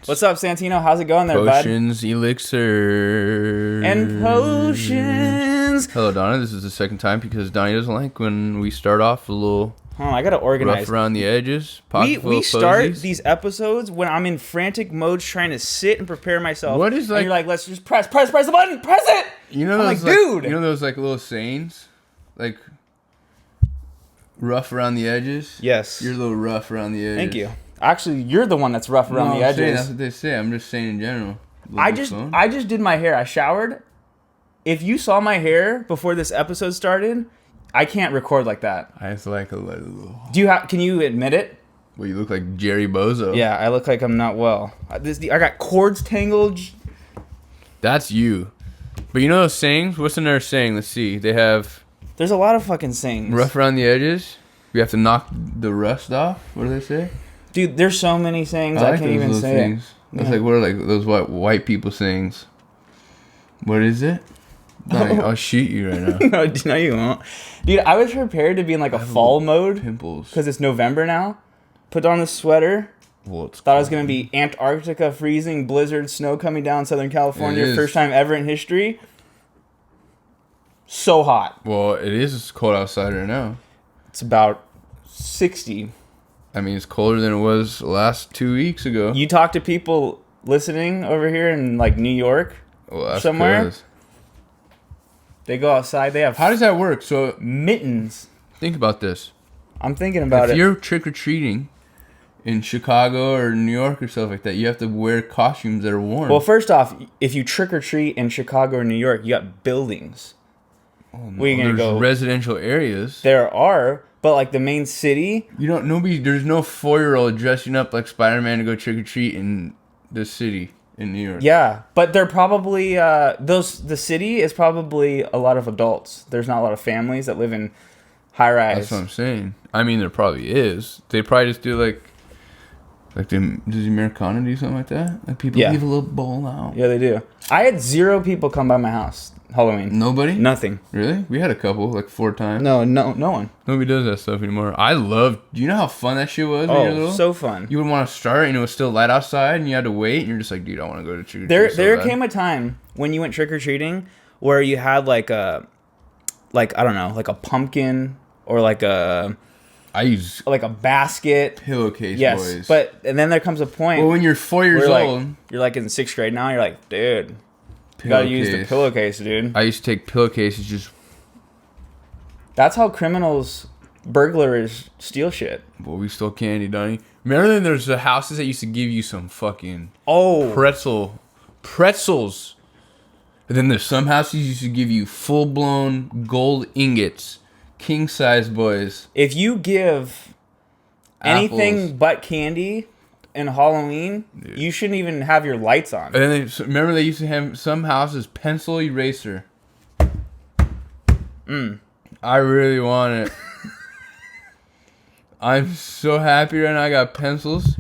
What's up, Santino? How's it going there, Potions, elixir. And potions. Hello, Donny. This is the second time because Donny doesn't like when we start off a little I gotta organize. rough around the edges. We start these episodes when I'm in frantic modes trying to sit and prepare myself. What is like? And you're like, let's just press the button, press it. You know I'm those like, dude. You know those like little sayings, like rough around the edges. Yes. You're a little rough around the edges. Thank you. Actually, you're the one that's rough around the edges. That's what they say. I'm just saying in general. I just did my hair. I showered. If you saw my hair before this episode started, I can't record like that. I just like a little. Can you admit it? Well, you look like Jerry Bozo. Yeah, I look like I'm not well. I got cords tangled. That's you. But you know those sayings? What's another saying? Let's see. They have. There's a lot of fucking sayings. Rough around the edges. We have to knock the rust off. What do they say? Dude, there's so many sayings I can't even say. Things. That's like, what are like those white people sayings? What is it? Donny, I'll shoot you right now. No, you won't. Dude, I was prepared to be in like a fall mode. Pimples. Because it's November now. Put on the sweater. Well, Thought it was going to be Antarctica, freezing, blizzard, snow coming down Southern California. First time ever in history. So hot. Well, it is cold outside right now. It's about 60. I mean, it's colder than it was last 2 weeks ago. You talk to people listening over here in like New York somewhere. Cause. They go outside. They have How does that work? So mittens. think about this. I'm thinking about it. If you're trick-or-treating in Chicago or New York or stuff like that, you have to wear costumes that are warm. Well, first off, if you trick-or-treat in Chicago or New York, you got buildings. Oh, no. Where you gonna go? Residential areas. There are, but like the main city. There's no 4-year-old dressing up like Spider-Man to go trick-or-treat in the city in New York. Yeah, but they're probably the city is probably a lot of adults. There's not a lot of families that live in high rise. That's what I'm saying. I mean, there probably is. They probably just do does the Americana do something like that? Like people leave a little bowl out. Yeah, they do. I had 0 people come by my house Halloween. Nobody? Nothing. Really? We had a couple, like 4 times. No one. Nobody does that stuff anymore. Do you know how fun that shit was when you were little? So fun. You would want to start and it was still light outside and you had to wait and you're just like, dude, I want to go to trick-or-treat. There came a time when you went trick-or-treating where you had like I don't know, like a pumpkin or like a basket. Pillowcase, yes, boys. And then there comes a point. Well, when you're 4 years old, you're like in 6th grade now. You're like, dude, you gotta use the pillowcase, dude. I used to take pillowcases. That's how burglars steal shit. Well, we stole candy, Donny. Remember then there's the houses that used to give you some fucking pretzels. And then there's some houses used to give you full-blown gold ingots. King size, boys. If you give anything but candy in Halloween, dude, you shouldn't even have your lights on. And then remember they used to have some houses pencil eraser. I really want it. I'm so happy right now. I got pencils.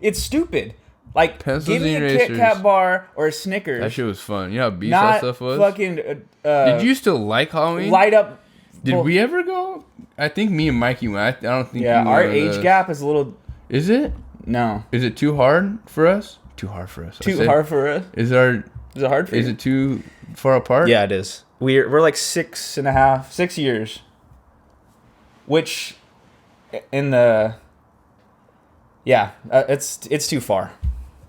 It's stupid. Like, pencils, give me a erasers. Kit Kat bar or a Snickers. That shit was fun. You know how beast that stuff was? Fucking. Did you still like Halloween? Light up. Did we ever go? I think me and Mikey went. I don't think. Yeah, our age gap is a little. Is it? No. Is it too hard for us? Too hard for us. Too hard for us. Is it hard for you? Is it too far apart? Yeah, it is. We're like 6 years. Which, in the. Yeah, it's too far.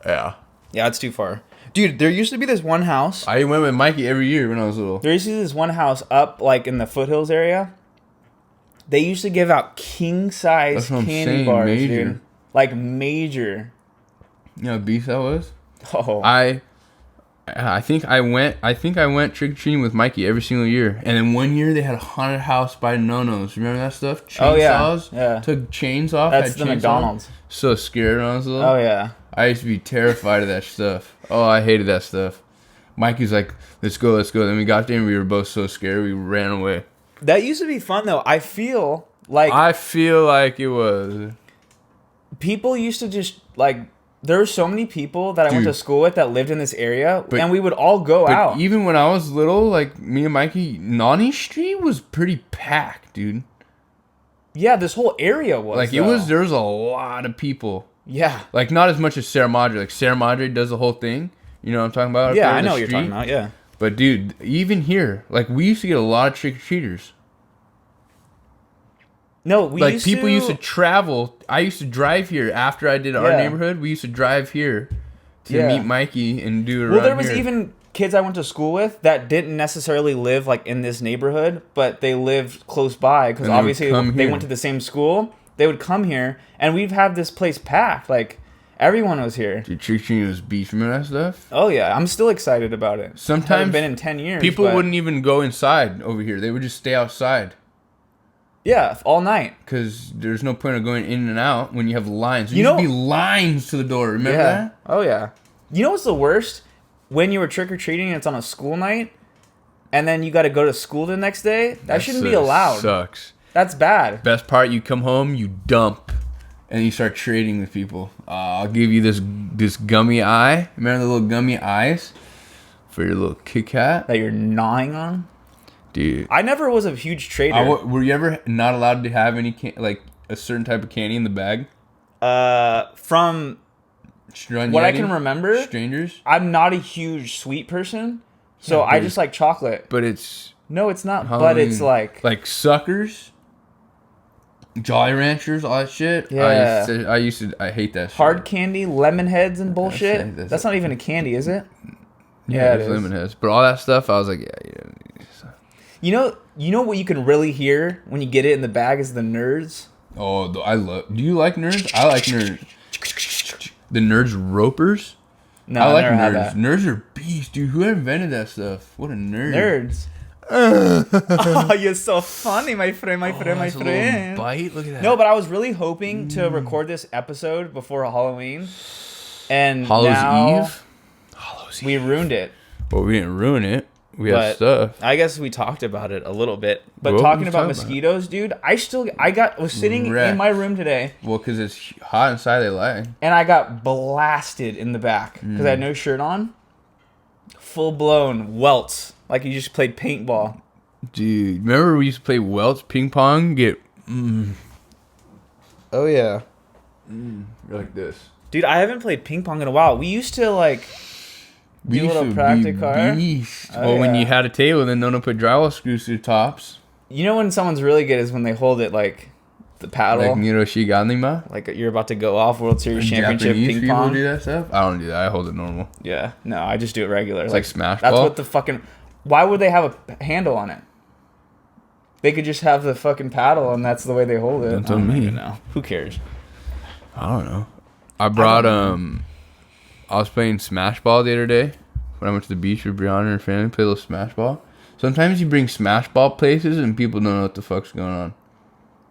Yeah. Yeah, it's too far. Dude, there used to be this one house. I went with Mikey every year when I was little. There used to be this one house up like in the foothills area. They used to give out king size candy bars, major. Dude. Like major. You know how beast that was? Oh. I think I went trick-or-treating with Mikey every single year. And then one year they had a haunted house by No-No's. Remember that stuff? Chainsaws? Oh, yeah. Took chains off. That's the McDonald's. So scared when I was little. Oh, yeah. I used to be terrified of that stuff. Oh, I hated that stuff. Mikey's like, let's go. Then we got there and we were both so scared we ran away. That used to be fun, though. I feel like it was. People used to just, like, there were so many people that I went to school with that lived in this area, and we would all go out. Even when I was little, like, me and Mikey, Donny Street was pretty packed, dude. Yeah, this whole area was. Like, there was a lot of people. Yeah. Like, not as much as Sierra Madre. Like, Sierra Madre does the whole thing. You know what I'm talking about? Yeah, I know what you're talking about, yeah. But, dude, even here, like, we used to get a lot of trick-or-treaters. No, we like, people used to travel. I used to drive here after I did our neighborhood. We used to drive here to meet Mikey and do it around here. Well, there was even kids I went to school with that didn't necessarily live, like, in this neighborhood, but they lived close by because obviously they went to the same school. They would come here, and we've had this place packed. Like, everyone was here. Dude, trick-or-treating was beach. Remember that stuff? Oh, yeah. I'm still excited about it. Sometimes haven't been in 10 years. People wouldn't even go inside over here. They would just stay outside. Yeah, all night. Because there's no point of going in and out when you have lines. There used to be lines to the door. Remember that? Oh, yeah. You know what's the worst? When you were trick-or-treating and it's on a school night, and then you got to go to school the next day? That shouldn't be allowed. Sucks. That's bad. Best part, you come home, you dump, and you start trading with people. I'll give you this gummy eye. Remember the little gummy eyes? For your little Kit Kat? That you're gnawing on? Dude, I never was a huge trader. Were you ever not allowed to have any like a certain type of candy in the bag? From what I can remember, strangers. I'm not a huge sweet person, so I just like chocolate. But it's it's not. Halloween. But it's like Suckers, Jolly Ranchers, all that shit. Yeah, I hate that shit. Hard candy, lemon heads, and bullshit. That's not even a candy, is it? Yeah, it's lemon heads. But all that stuff, I was like, yeah. You know what you can really hear when you get it in the bag is the nerds. Oh, do you like nerds? I like nerds. The nerds ropers? No, I like never had nerds. that. Nerds are beasts, dude. Who invented that stuff? What a nerd. Nerds. Oh, you're so funny, my friend, my friend. A bite? Look at that. No, but I was really hoping to record this episode before Halloween. And Hallow's Eve? We ruined it. Well, we didn't ruin it. We had stuff. I guess we talked about it a little bit. But talking about mosquitoes, dude, I was sitting in my room today. Well, because it's hot inside, they lie. And I got blasted in the back because I had no shirt on. Full blown welts, like you just played paintball. Dude, remember we used to play welts, ping pong, Oh yeah. You're like this. Dude, I haven't played ping pong in a while. We used to We do a used little to practicar. be beast. When you had a table, then no one put drywall screws through tops. You know when someone's really good is when they hold it like the paddle. Like Niroshi Ganima. Like you're about to go off World Series Championship Japanese ping pong. people do that stuff? I don't do that. I hold it normal. Yeah. No, I just do it regular. It's like smash That's ball? what the fucking... Why would they have a handle on it? They could just have the fucking paddle and that's the way they hold it. Don't tell me. No. Who cares? I don't know. I brought, I was playing smash ball the other day. When I went to the beach with Brianna and her family, play a little smash ball. Sometimes you bring smash ball places and people don't know what the fuck's going on.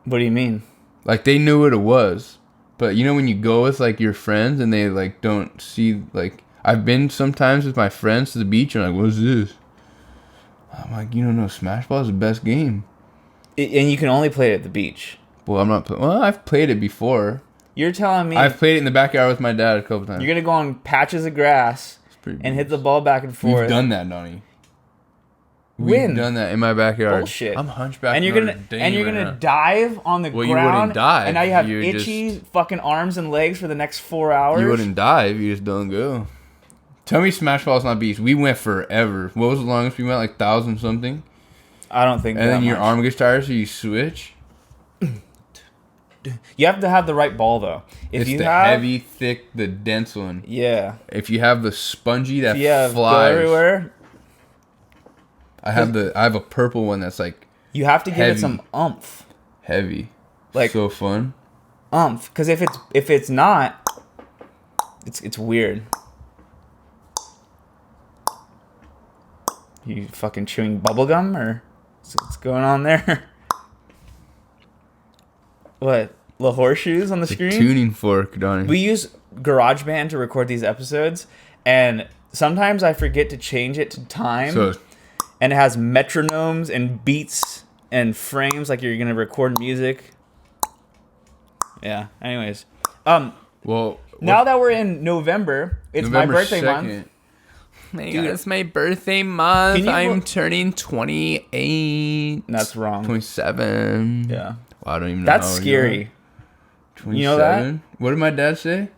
What do you mean? Like, they knew what it was. But, you know, when you go with, like, your friends and they, like, don't see, like... I've been sometimes with my friends to the beach and I'm like, what's this? I'm like, you don't know, smash ball is the best game. And you can only play it at the beach. Well, I've played it before. You're telling me... I've played it in the backyard with my dad a couple times. You're going to go on patches of grass and hit the ball back and forth. We've done that, Donny. When? We've done that in my backyard. Bullshit. I'm hunchback. And you're gonna dive on the ground. You wouldn't dive. And now you have itchy fucking arms and legs for the next 4 hours. You wouldn't dive. You just don't go. Tell me Smash Ball's not beast. We went forever. What was the longest we went? Like 1,000 something? I don't think and that then your much. arm gets tired, so you switch? You have to have the right ball, though. It's the heavy, thick, the dense one. Yeah. If you have the spongy that flies. Go everywhere. I have a purple one that's like you have to give it some oomph. Heavy. Like so fun. Oomph. Because if it's not, it's weird. You fucking chewing bubblegum or what's going on there? What? The horseshoes on the screen? Tuning fork, Donny. We use GarageBand to record these episodes, and sometimes I forget to change it to time. And it has metronomes and beats and frames like you're gonna record music. Yeah. Anyways, well, now that we're in November, it's November my birthday 2nd. month. Dude, it's my birthday month. I'm turning 28. That's wrong. 27. Yeah. Well, I don't even know. That's scary. 27? You know that? What did my dad say?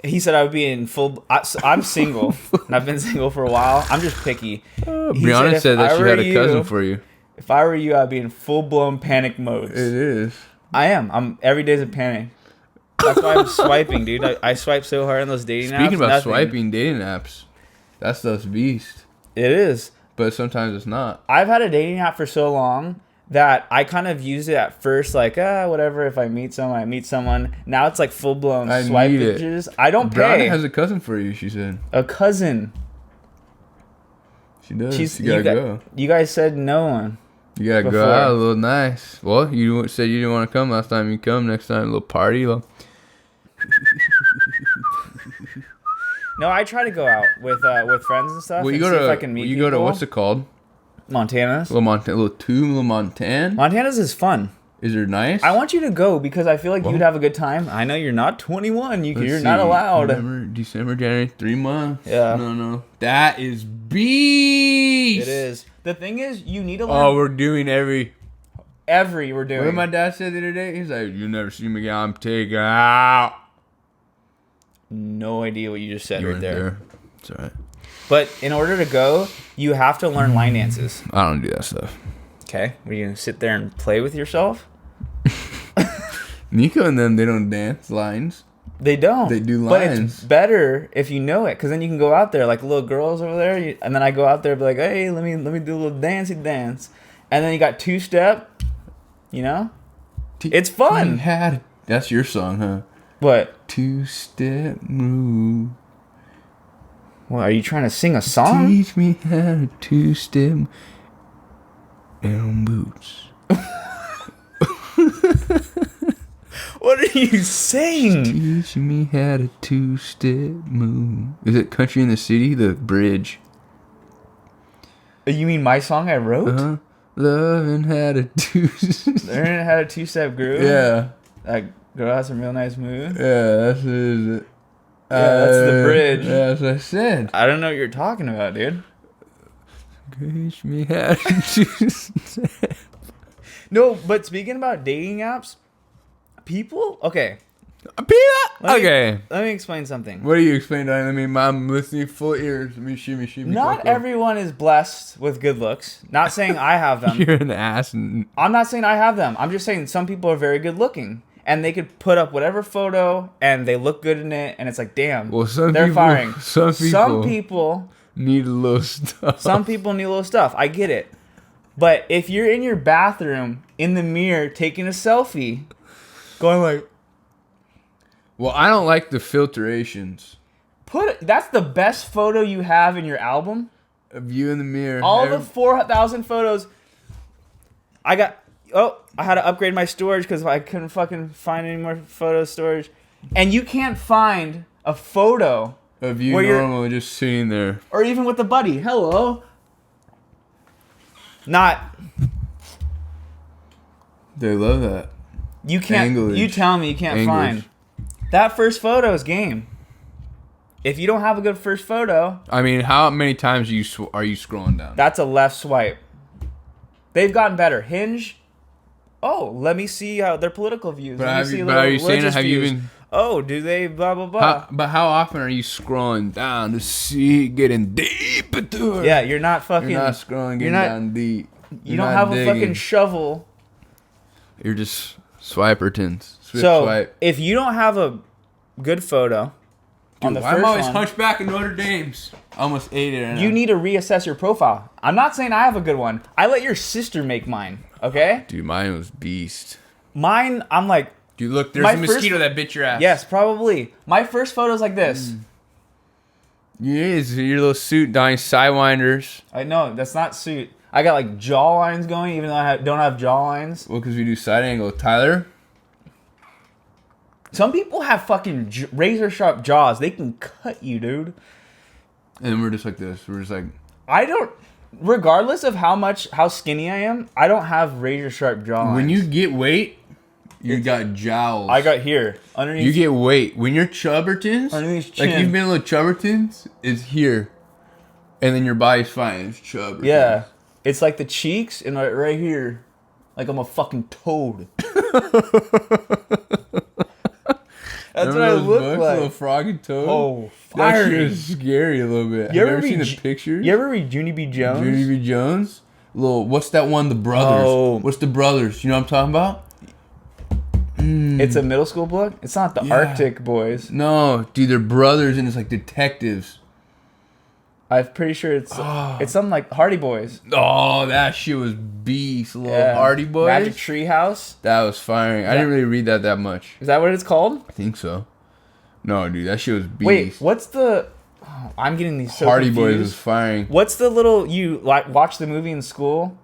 He said I would be in full... I'm single, and I've been single for a while. I'm just picky. Brianna said that she had a cousin for you. If I were you, I'd be in full-blown panic modes. It is. I am. Every day's a panic. That's why I'm swiping, dude. I swipe so hard on those dating apps. Speaking about swiping dating apps, that stuff's beast. It is. But sometimes it's not. I've had a dating app for so long that I kind of used it at first, like, whatever. If I meet someone, I meet someone. Now it's like full-blown swipe bitches. I don't pay. Brianna has a cousin for you, she said. A cousin. She does. You gotta go. You guys said no one. You gotta go out a little nice. Well, you said you didn't want to come last time. You come next time, a little party. No, I try to go out with friends and stuff. Well, see if I can meet people. Go to what's it called? Montana's. Little Montana. Montana's is fun. Is it nice? I want you to go because I feel like you'd have a good time. I know you're not 21. You're not allowed. December, January, 3 months. Yeah. No. That is beast. It is. The thing is, you need to learn. Oh, we're doing every. We're doing. What did my dad say the other day? He's like, "You never see me again. I'm taking out." No idea what you just said right there. It's alright. But in order to go, you have to learn line dances. I don't do that stuff. Okay. Are you gonna sit there and play with yourself? Nico and them, they don't dance lines. They don't. They do lines. But it's better if you know it, because then you can go out there like little girls over there, and then I go out there and be like, hey, let me do a little dancey dance, and then you got two-step, you know? It's fun. That's your song, huh? What? Two-step move. Well, are you trying to sing a song? Teach me how to two-step and boots. What are you saying? Teach me how to two-step move. Is it Country in the City? The bridge. You mean my song I wrote? Uh-huh. Loving how to Learning how to two-step groove? Yeah. That girl has some real nice moves. Yeah, that's it. That's the bridge. Yeah, that's what I said. I don't know what you're talking about, dude. Teach me how to two-step. No, but speaking about dating apps, people? Okay. Let me explain something. What do you explain, Donny? I mean, I'm listening full ears. Let me shimmy. Not everyone is blessed with good looks. Not saying I have them. You're an ass. I'm not saying I have them. I'm just saying some people are very good looking. And they could put up whatever photo, and they look good in it, and it's like, damn, they're firing. Some people need a little stuff. Some people need a little stuff. I get it. But if you're in your bathroom, in the mirror, taking a selfie, going like... Well, I don't like the filtrations. That's the best photo you have in your album? Of you in the mirror. All the 4,000 photos. I had to upgrade my storage because I couldn't fucking find any more photo storage. And you can't find a photo of you normally just sitting there. Or even with a buddy. Hello. Not. They love that. You can't. English. You tell me you can't find. That first photo is game. If you don't have a good first photo. I mean, how many times are you scrolling down? That's a left swipe. They've gotten better. Hinge. Oh, let me see how their political views. But are you saying have you been? Oh, do they blah blah blah? But how often are you scrolling down to see getting deep into it? Yeah, you're not fucking. You're not scrolling down deep. You don't have a fucking shovel. You're just swipertons. Swipe. If you don't have a good photo on the first one, I'm always hunchback in Notre Dame's. I almost ate it. You need to reassess your profile. I'm not saying I have a good one. I let your sister make mine. Okay? Dude, mine was beast. Mine, I'm like... Dude, look, there's a mosquito that bit your ass. Yes, probably. My first photo's like this. Yes, your little suit, Donny, sidewinders. I know, that's not suit. I got like jaw lines going, even though I don't have jaw lines. Well, because we do side angle. Tyler? Some people have fucking razor sharp jaws. They can cut you, dude. And we're just like this. We're just like... I don't... Regardless of how skinny I am, I don't have razor sharp jaw. When you get weight, you got jowls. I got here underneath. You get weight when you're chubbertons. Underneath chin. Like you've been little chubbertons, it's here, and then your body's fine. It's chubbertons. Yeah, it's like the cheeks and right here, like I'm a fucking toad. That's what I look like. Little Frog and Toad. Oh, that fire. shit is scary a little bit. You Have you ever ever seen read the pictures? You ever read Junie B. Jones? Junie B. Jones? What's that one? The Brothers. Oh. What's the Brothers? You know what I'm talking about? It's a middle school book? It's not the Arctic Boys. No, dude, they're brothers and it's like detectives. I'm pretty sure it's something like Hardy Boys. Oh, that shit was beast. Little Hardy Boys. Magic Treehouse. That was firing. I didn't really read that much. Is that what it's called? I think so. No, dude, that shit was beast. Wait, what's the... Oh, I'm getting these so Hardy confused. Boys was firing. What's the little... You watch the movie in school?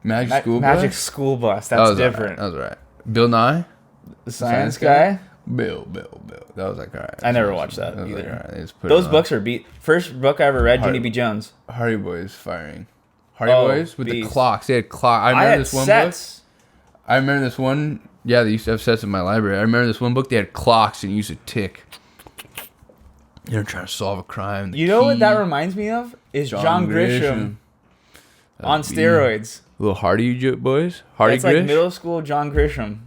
Magic School Bus? Magic School Bus. That's different. That was right. Bill Nye? The Science Guy? Bill. That was like, alright. I never watched that either. Like, all right, those books are beat. First book I ever read, Junie B. Jones. Hardy Boys firing. Hardy Boys with the clocks. They had clocks. I remember this one sets. book. I remember this one. Yeah, they used to have sets in my library. I remember this one book. They had clocks and it used to tick. You're trying to solve a crime. You know what that reminds me of? Is John Grisham on steroids. Little Hardy Boys? Hardy It's like middle school John Grisham.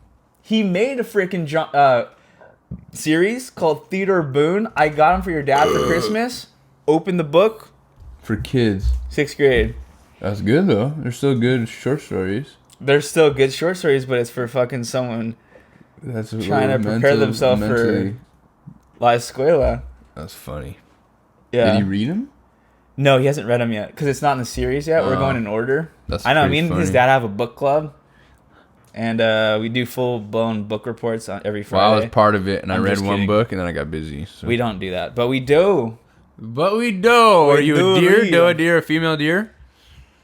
He made a freaking series called Theodore Boone. I got him for your dad for Christmas. Open the book. For kids. 6th grade. That's good, though. They're still good short stories. They're still good short stories, but it's for fucking someone trying to prepare themselves for La Escuela. That's funny. Yeah. Did he read them? No, he hasn't read them yet because it's not in the series yet. We're going in order. That's I know. Me and funny. his dad have a book club, and we do full-blown book reports on every Friday. Well, I was part of it, and I read one kidding. book, and then I got busy. So. We don't do that, but we do. Are you a deer? Do a deer, a female deer?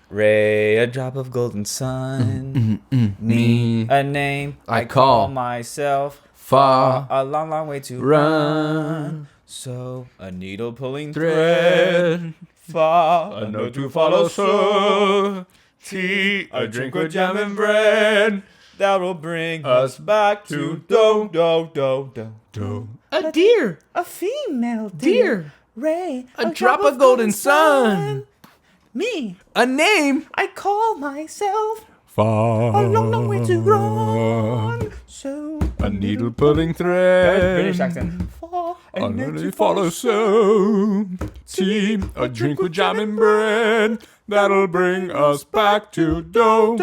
Ray, a drop of golden sun. Me, a name I call myself. Far, a long, long way to run. So, a needle pulling Thread. Far, A note to follow. So, tea, a drink with jam and bread. that will bring us back to do. A deer. A female Deer. Ray, A drop of golden sun. Me, A name. I call myself. Far. A long, long way to run. So, A needle pulling thread. British accent. Far, And then you follow so. Tea, a drink with jam and bread. That'll bring us back to do.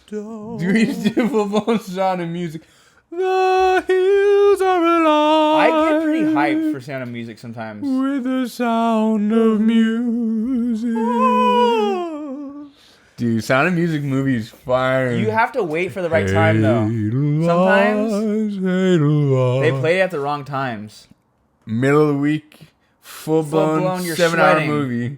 Do we do Sound of Music? The hills are alive. I get pretty hyped for Sound of Music sometimes. With the sound of music. Dude, Sound of Music movies fire. You have to wait for the right time, though. Sometimes they play it at the wrong times. Middle of the week, full-blown you're 7-hour sweating. movie.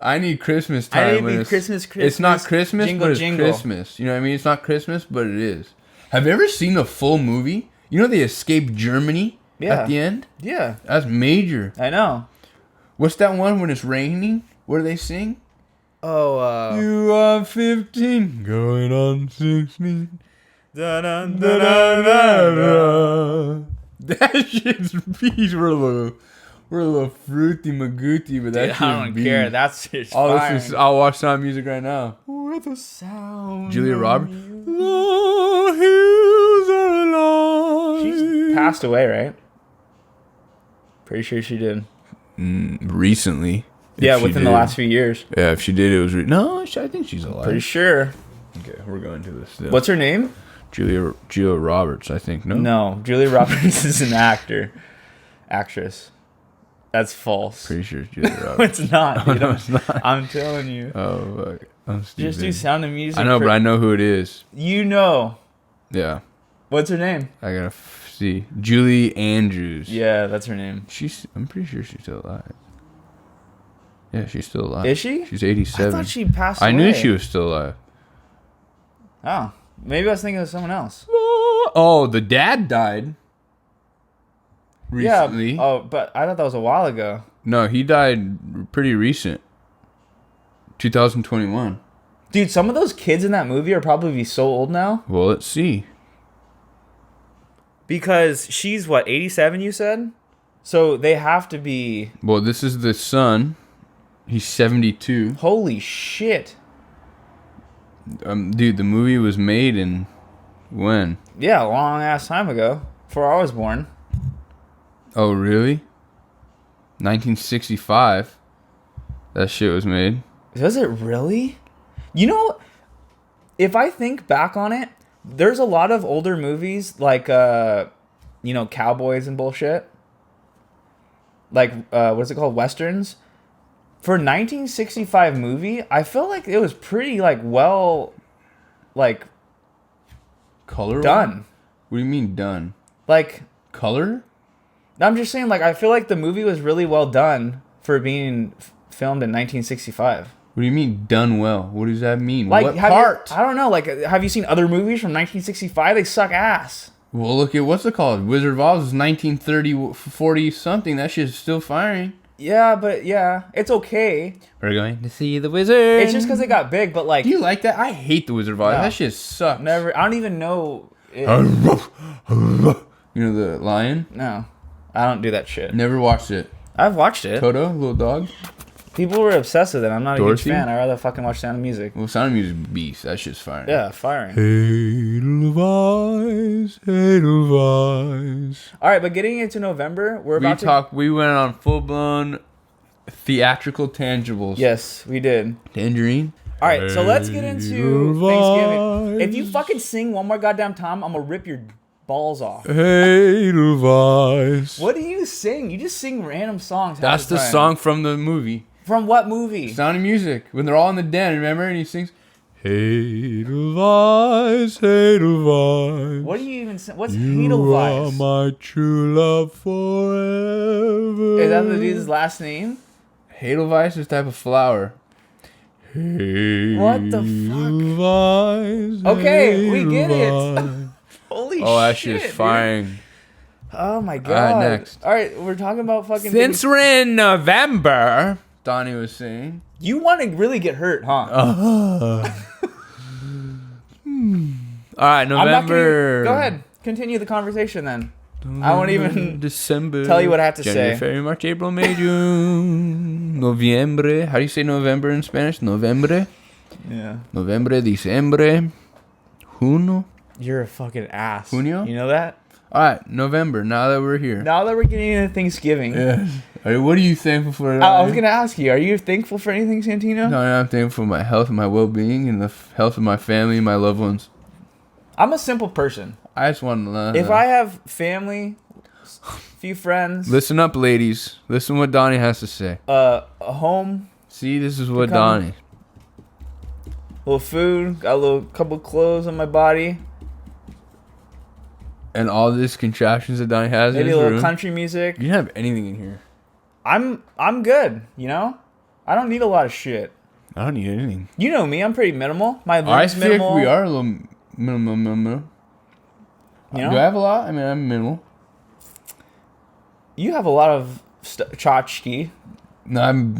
I need Christmas time. I need when to be Christmas. It's not Christmas, jingle, but it's jingle. Christmas. You know what I mean? It's not Christmas, but it is. Have you ever seen the full movie? You know they escape Germany at the end? Yeah. That's major. I know. What's that one when it's raining? What do they sing? Oh, You are 15, going on 16. dun, That shit's beast. We're a little fruity magooty, but that shit's I don't beast. care. That's just I'll watch Sound of Music right now. with a sound. Julia Roberts. The hills are alive. She's passed away, right? Pretty sure she did. Recently. Yeah, within the last few years. Yeah, if she did, it was... No, I think she's alive. Pretty sure. Okay, we're going to this still. What's her name? Julia Roberts, I think. No? No, Julia Roberts is an actress. That's false. Pretty sure it's Julia Roberts. It's not. Oh, no, it's not. I'm telling you. Oh, fuck. I'm stupid. Just do Sound of Music. I know, but I know who it is. You know. Yeah. What's her name? I gotta see. Julie Andrews. Yeah, that's her name. I'm pretty sure she's still alive. Yeah, she's still alive. Is she? She's 87. I thought she passed away. I knew she was still alive. Oh, maybe I was thinking of someone else. Oh, the dad died. Recently. Yeah. Oh, but I thought that was a while ago. No, he died pretty recent. 2021. Dude, some of those kids in that movie are probably so old now. Well, let's see. Because she's, what, 87 you said? So they have to be... Well, this is the son. He's 72. Holy shit. Dude, the movie was made in... When? Yeah, a long ass time ago. before I was born. Oh, really? 1965. That shit was made. Was it really? You know, if I think back on it, there's a lot of older movies like, cowboys and bullshit. Like, what's it called? Westerns. For 1965 movie, I feel like it was pretty, like, well, like, color done. What do you mean done? Like, color? I'm just saying, like, I feel like the movie was really well done for being filmed in 1965. What do you mean done well? What does that mean? Like, what part? I don't know. Like, have you seen other movies from 1965? They suck ass. Well, look at what's it called? Wizard of Oz is 1930, 40 something. That shit's still firing. Yeah, but yeah, it's okay. We're going to see the wizard. It's just because it got big, but like... Do you like that? I hate the Wizard of Oz. No. That shit sucks. Never. I don't even know it. You know the lion? No. I don't do that shit. Never watched it. I've watched it. Toto, little dog? People were obsessed with it. I'm not Dorothy? a huge fan. I'd rather fucking watch Sound of Music. Well, Sound of Music beast. That shit's firing. Yeah, firing. Edelweiss. All right, but getting into November, We went on full-blown theatrical tangibles. Yes, we did. Tangerine. All right, so let's get into Thanksgiving. If you fucking sing one more goddamn time, I'm gonna rip your balls off. Edelweiss. What do you sing? You just sing random songs. That's the song from the movie. From what movie? Sound of Music. When they're all in the den, remember? And he sings, Edelweiss. What do you even say? What's You are Edelweiss? my true love forever. Is that the dude's last name? Edelweiss is a type of flower. What the fuck? Okay, we get it. Holy shit. Oh, that shit's firing. Oh my god. All right, next. All right, we're talking about fucking Since things. we're in November, Donny was saying. You want to really get hurt, huh? All right, I'm not November. gonna, go ahead. Continue the conversation then. I won't even December. tell you what I have to January, say. February, March, April, May, June, Noviembre. How do you say November in Spanish? Novembre. Yeah. Novembre, diciembre, junio. You're a fucking ass. Junio? You know that? All right, November. Now that we're here. Now that we're getting into Thanksgiving, Yes. All right, what are you thankful for? I was gonna ask you: are you thankful for anything, Santino? No, I'm thankful for my health and my well-being and the health of my family and my loved ones. I'm a simple person. I just want to learn. If I have family, few friends, Listen up, ladies. Listen what Donny has to say. a home, See, this is what Become- Donny. little food, got a little couple clothes on my body, And all these contraptions that Donny has maybe in a his little room. country music. You don't have anything in here. I'm good, you know? I don't need a lot of shit. I don't need anything. You know me, I'm pretty minimal. My I room's feel minimal. like we are a little minimal. You know? Do I have a lot? I mean, I'm minimal. You have a lot of tchotchke. No, I've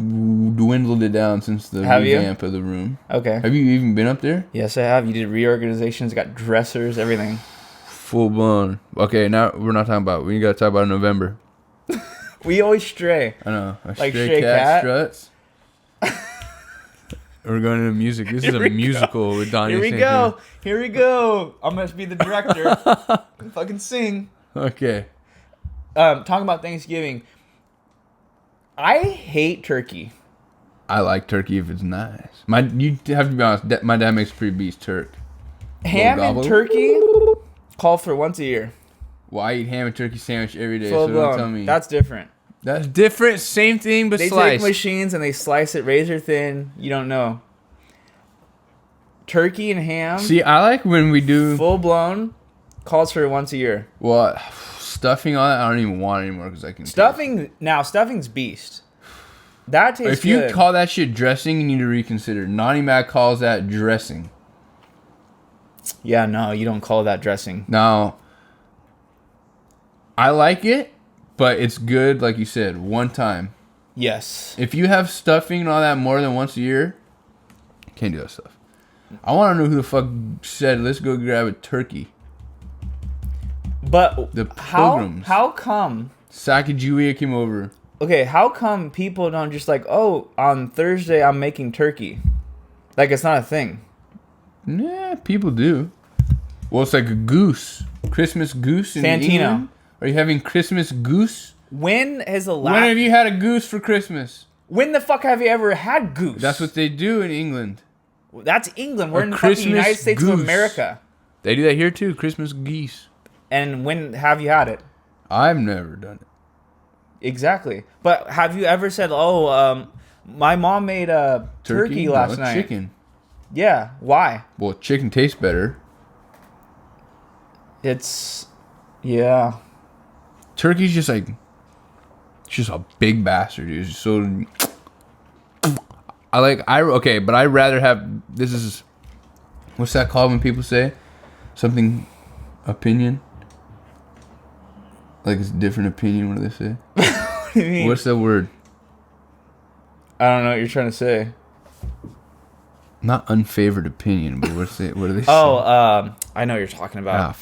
dwindled it down since the Have you? revamp of the room. Okay. Have you even been up there? Yes, I have. You did reorganizations, got dressers, everything. Full blown. Okay, now we're not talking about. We gotta talk about November. We always stray. I know. A Like stray stray cat cat? struts. We're going into music. This is Here a we go. musical with Donny. Here we Santino. go. Here we go. I'm gonna be the director. Fucking sing. Okay. Talking about Thanksgiving. I hate turkey. I like turkey if it's nice. You have to be honest. My dad makes a pretty beast turk. Ham and gobble. turkey call for once a year. Well, I eat ham and turkey sandwich every day. Full So don't tell blown. me That's different. that's different. Same thing, but They sliced. take machines and they slice it razor thin. You don't know. Turkey and ham, See, I like when we do. full blown, calls for once a year. Well, stuffing on it, I don't even want it anymore because I can. Stuffing's beast. That tastes If you good. call that shit dressing, you need to reconsider. Naughty Mac calls that dressing. Yeah, no, you don't call that dressing. Now, I like it, but it's good, like you said, one time. Yes. If you have stuffing and all that more than once a year, can't do that stuff. I want to know who the fuck said, let's go grab a turkey. But The Pilgrims. how come? Sacagawea came over. Okay, how come people don't just like, oh, on Thursday I'm making turkey? Like it's not a thing. Yeah, people do. Well, it's like a goose. Christmas goose in Santino. England? Are you having Christmas goose? When has the last... When have you had a goose for Christmas? When the fuck have you ever had goose? That's what they do in England. That's England. We're in the fucking United States of America. They do that here too. Christmas geese. And when have you had it? I've never done it. Exactly. But have you ever said, "Oh, my mom made a turkey last night"? Chicken. Yeah. Why? Well, chicken tastes better. Yeah. Turkey's just like, it's just a big bastard, dude. It's so. Okay, but I'd rather have. This is, what's that called when people say something? Opinion. Like it's a different opinion. What do they say? What do you mean? What's that word? I don't know what you're trying to say. Not unfavored opinion, but what do they say? Oh, I know what you're talking about.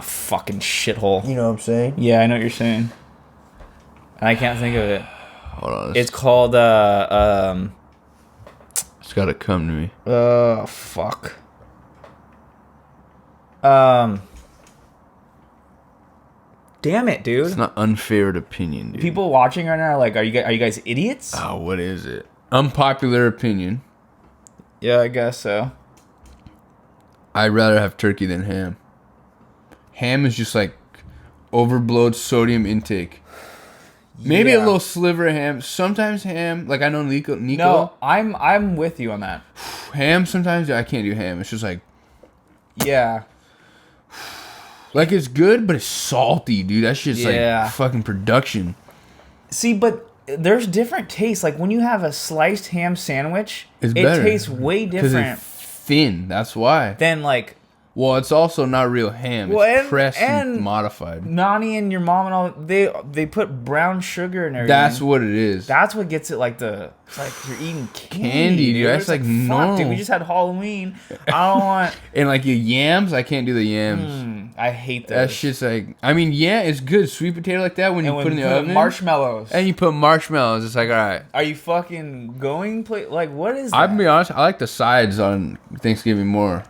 Fucking shithole. You know what I'm saying? Yeah, I know what you're saying. And I can't think of it. Hold on. It's called It's gotta come to me. Fuck. Damn it, dude. It's not unfavored opinion, dude. People watching right now are like, are you guys idiots? Oh, what is it? Unpopular opinion. Yeah, I guess so. I'd rather have turkey than ham. Ham is just like overblown sodium intake. Maybe a little sliver of ham. Sometimes ham, like I know Nico. No, I'm with you on that. Ham, sometimes I can't do ham. It's just like, yeah. like it's good, but it's salty, dude. That shit's like fucking production. See, but there's different tastes. Like when you have a sliced ham sandwich, it tastes way different. It's thin. That's why. Than like. Well, it's also not real ham. It's pressed and modified. Nani and your mom and all, they put brown suger in everything. That's what it is. That's what gets it like it's like you're eating candy, dude. That's like no. Dude, we just had Halloween. I don't want... And like your yams, I can't do the yams. I hate those. That shit's like... I mean, yeah, it's good. Sweet potato like that when you put in the oven. Marshmallows. And you put marshmallows. It's like, all right. Are you fucking going... Like, what is that? I'll be honest. I like the sides on Thanksgiving more.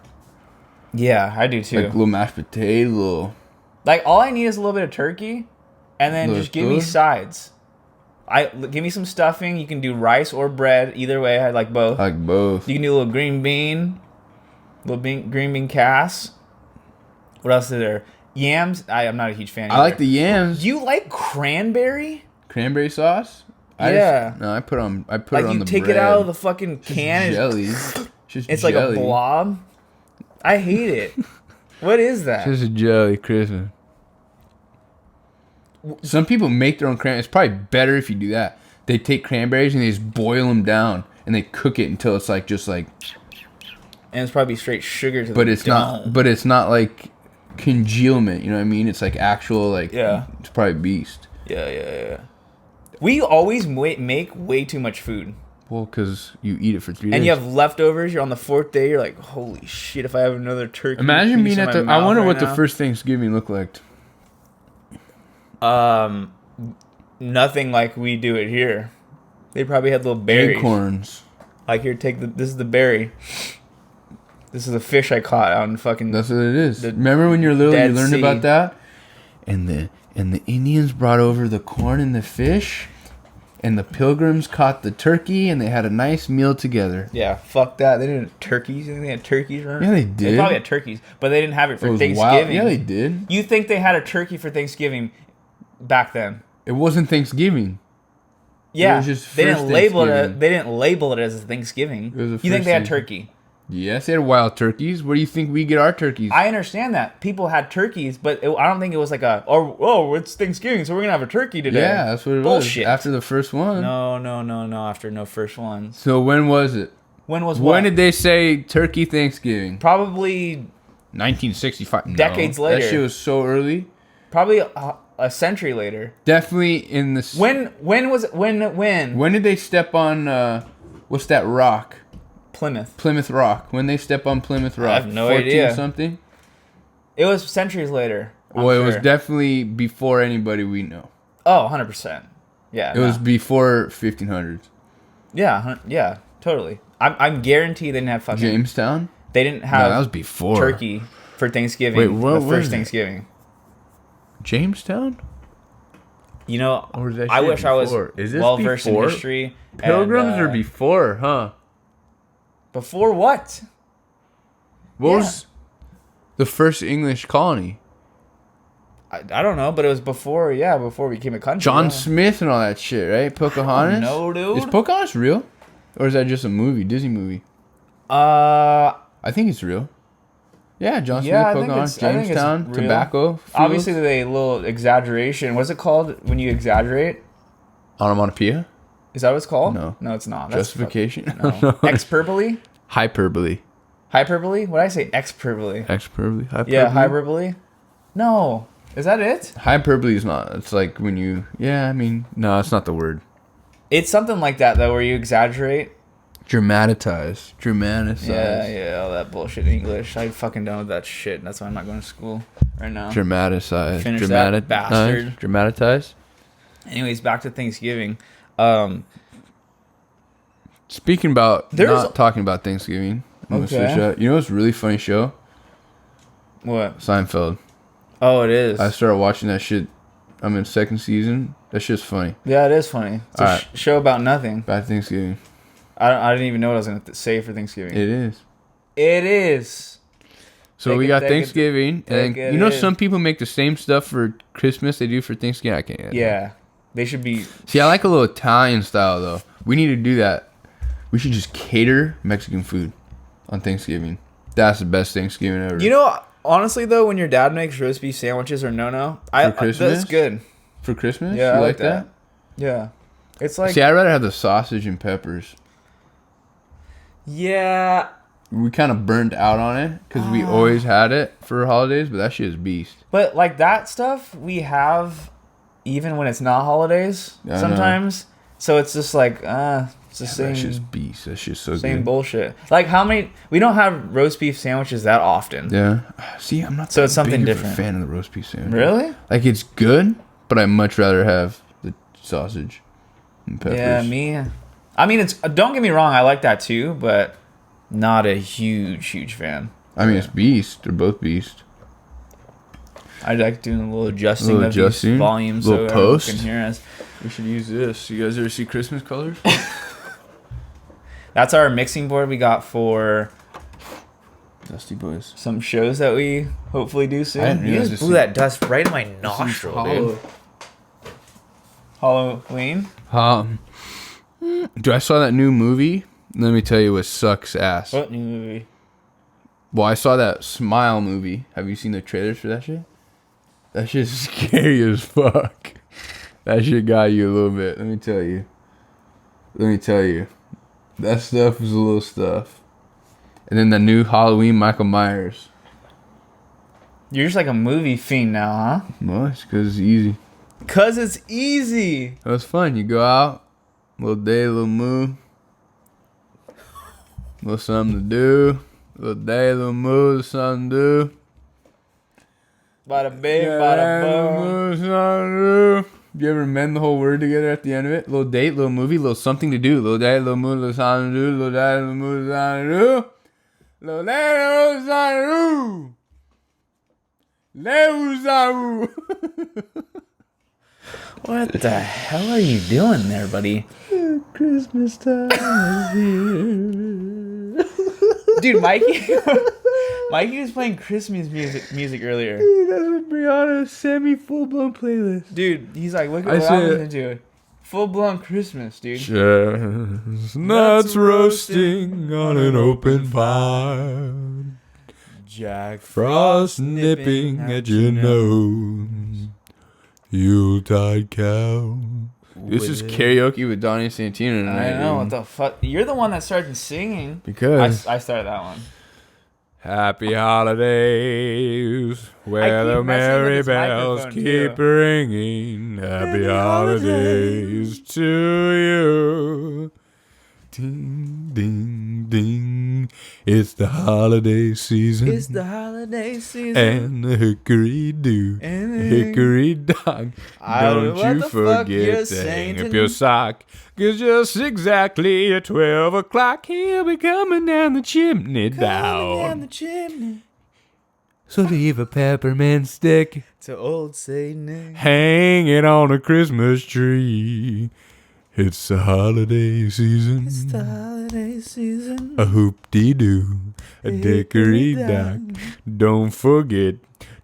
Yeah, I do too. Like little mashed potato. Like all I need is a little bit of turkey, and then just give me sides. Give me some stuffing. You can do rice or bread. Either way, I like both. I like both. You can do a little green bean green bean cas. What else is there? Yams. I'm not a huge fan. I like the yams. Do you like cranberry? Cranberry sauce? Yeah. I put it on the bread. Like you take it out of the fucking can. Jelly. It's like a blob. I hate it. What is that? It's just a jelly Christmas. Some people make their own cranberries. It's probably better if you do that. They take cranberries and they just boil them down and they cook it until it's like just like. And it's probably straight sugar to but it's not. But it's not like congealment. You know what I mean? It's like actual like. Yeah. It's probably beast. Yeah. We always make way too much food. Well, because you eat it for 3 days. And you have leftovers. You're on the 4th day. You're like, holy shit, if I have another turkey. Imagine being at the... I wonder what the first Thanksgiving looked like. Nothing like we do it here. They probably had little berries. Acorns. Like, here, this is the berry. This is the fish I caught out in fucking... That's what it is. Remember when you're little, you learned about that? And the Indians brought over the corn and the fish... And the Pilgrims caught the turkey, and they had a nice meal together. Yeah, fuck that. They didn't have turkeys. You think they had turkeys? Right? Yeah, they did. They probably had turkeys, but they didn't have it for Thanksgiving. Wild. Yeah, they did. You think they had a turkey for Thanksgiving back then? It wasn't Thanksgiving. Yeah, it was just they didn't label it. They didn't label it as Thanksgiving. You think they had turkey? Yes, they had wild turkeys. Where do you think we get our turkeys? I understand that people had turkeys, but I don't think it was like it's Thanksgiving, so we're gonna have a turkey today. Yeah, that's what it was. After the first one. No. After no first ones. So when was it? When did they say turkey Thanksgiving? Probably 1965. Decades later. That shit was so early. Probably a century later. Definitely in the. When did they step on? What's that rock? Plymouth Rock. When they step on Plymouth Rock? I have no idea. Something? It was centuries later. It was definitely before anybody we know. Oh, 100%. Yeah. It was before 1500s. Yeah, totally. I'm guaranteed they didn't have fucking... Jamestown? They didn't have that was before turkey for Thanksgiving. Wait, what the was first it? Thanksgiving. Jamestown? You know, Or was that I shit wish I was before? Is this well versed in before? history. Pilgrims are before, huh? Before what? What was the first English colony? I don't know, but it was before we became a country. John Smith and all that shit, right? Pocahontas? No, dude. Is Pocahontas real? Or is that just a movie, Disney movie? I I think it's real. Yeah, John Smith, think Pocahontas, it's- I think it's Jamestown, real. tobacco fields. Obviously, a little exaggeration. What's it called when you exaggerate? Onomatopoeia? Is that what it's called? No. No, it's not. That's Justification? No. Experbole? Hyperbole. Hyperbole? What did I say? Experbole. Hyperbole? Yeah, hyperbole. No. Is that it? Hyperbole is not. It's like when you... Yeah, I mean... No, it's not the word. It's something like that, though, where you exaggerate. Dramatize. Yeah, all that bullshit in English. I fucking done with that shit. That's why I'm not going to school right now. Dramatize. Finish that bastard. Dramatize. Anyways, back to Thanksgiving. Speaking about not talking about Thanksgiving. Okay. You know what's a really funny show? What? Seinfeld. Oh, it is. I started watching that shit. I'm in second season. That shit's funny. Yeah, it is funny. It's a show about nothing. About Thanksgiving. I didn't even know what I was going to say for Thanksgiving. It is. It is. So we got Thanksgiving. And you know some people make the same stuff for Christmas they do for Thanksgiving? I can't. Yeah. They should be... See, I like a little Italian style, though. We need to do that. We should just cater Mexican food on Thanksgiving. That's the best Thanksgiving ever. You know, honestly, though, when your dad makes roast beef sandwiches or Christmas? that's good. For Christmas? Yeah, you I like that. Yeah. It's like... See, I'd rather have the sausage and peppers. Yeah. We kind of burned out on it because we always had it for holidays, but that shit is beast. But, like, that stuff we have even when it's not holidays sometimes. So it's just like, it's the same. That shit's beast. That shit's so same good. bullshit. Like, we don't have roast beef sandwiches that often. Yeah. See, I'm not so it's something big different. Of a fan of the roast beef sandwich. Really? Like, it's good, but I'd much rather have the sausage and peppers. Yeah, me. I mean, don't get me wrong, I like that too, but not a huge fan. I mean, it's beast. They're both beast. I like doing a little adjusting of these volumes so everyone can hear us. We should use this. You guys ever see Christmas colors? That's our mixing board we got for Dusty Boys. some shows that we hopefully do soon. You just blew that dust right in my nostril, dude. Halloween? Dude, I saw that new movie. Let me tell you what sucks ass. What new movie? Well, I saw that Smile movie. Have you seen the trailers for that shit? That shit's scary as fuck. That shit got you a little bit. Let me tell you. That stuff is a little stuff. And then the new Halloween Michael Myers. You're just like a movie fiend now, huh? Well, it's because it's easy. Because it's easy. It was fun. You go out, little day, little move. Little something to do. Little day, little move, little something to do. Bada bing, bada boom. Do you ever mend the whole word together at the end of it? Little date, little movie, little something to do. Little day, little move, little something to do. Little day, little move, little something to do. Little day, little something to do. What the hell are you doing there, buddy? Christmas time is here. Dude, Mikey was playing Christmas music earlier. Dude, that's what Brianna sent me full-blown playlist. Dude, he's like, look at what I'm listening to. Full-blown Christmas, dude. Chestnuts roasting on an open fire. Jack Frost nipping at your nose. Yuletide cow. This is karaoke with Donny and Santino tonight. I know, what the fuck? You're the one that started singing. Because I started that one. Happy holidays, where the merry bells keep ringing. Happy holidays to you. Ding, ding, ding, ding. It's the holiday season. It's the holiday season. And the hickory-do. And Hickory-dock. Don't you forget to hang up your sock. 'Cause just exactly at 12 o'clock, he'll be coming down the chimney down. So leave a peppermint stick to old Saint Nick. Hang it on a Christmas tree. It's the holiday season. It's the holiday season. A hoop-dee-doo. A dickory-dock. Don't forget